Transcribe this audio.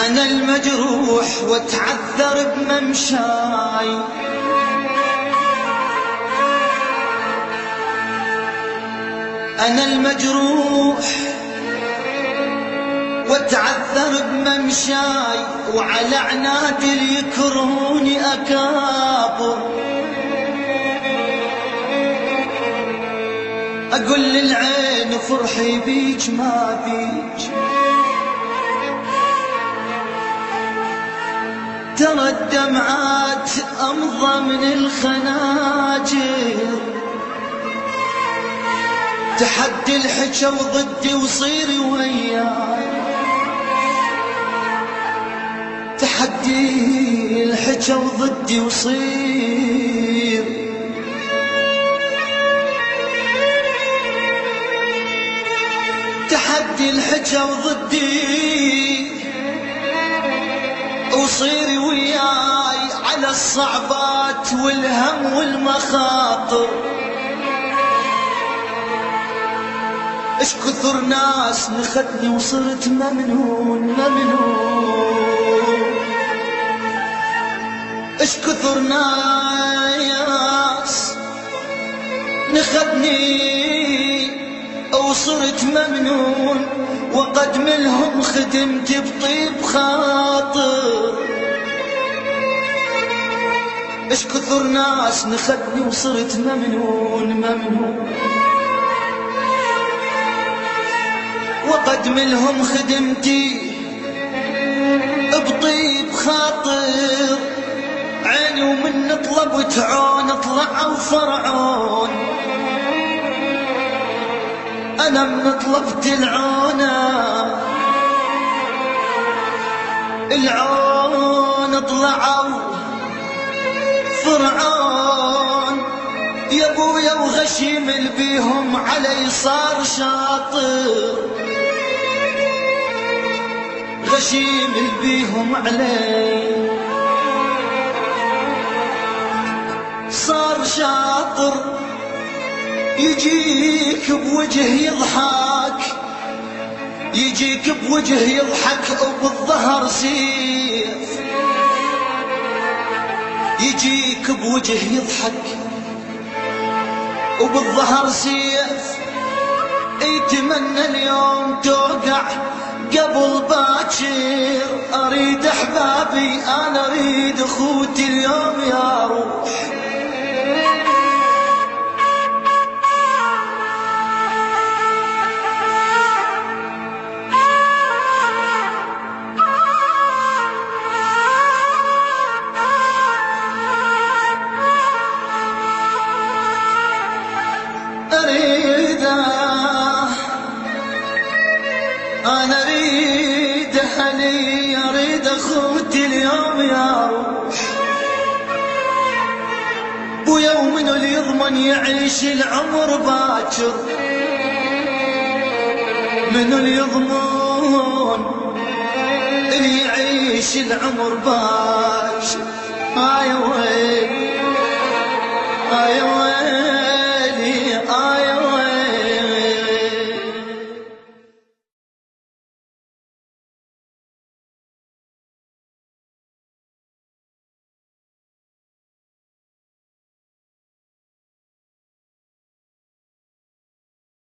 أنا المجروح واتعذر بممشاي، أنا المجروح واتعذر بممشاي، وعلى عنادي اللي يكرهوني أكابر. أقول للعين فرحي بيج ما بيج، ترى الدمعات أمضى من الخناجر. تحدي الحجة وضدي وصيري وياي، تحدي الحجة وضدي وصير. تحدي الحجة وضدي وصيري وياي، على الصعبات والهم والمخاطر. اش كثر ناس نخدني وصرت ممنون ممنون، اش كثر ناس نخدني وصرت ممنون، وقد منهم خدمت بطيب خاطر. اش كثر ناس نخدني وصرت ممنون ممنون، وقد منهم خدمتي بطيب خاطر. عيني ومن طلبت عون طلعوا فرعون، أنا من طلبت العون طلعوا فرعون. يا ابويا وغشيم بيهم علي صار شاطر، غشيم بيهم علي صار شاطر. يجيك بوجه يضحك، يجيك بوجه يضحك وبالظهر سيف. يجيك بوجه يضحك وبالظهر سيف. يتمنى اليوم توقع قبل باكر. اريد احبابي، انا اريد اخوتي اليوم يا روح. أنا أريد أهلي، أريد أخوتي اليوم يا روح. ويوم اللي يضمن يعيش العمر باكر، منو اللي يضمن اللي يعيش العمر باكر؟ يا ويلي يا ويلي.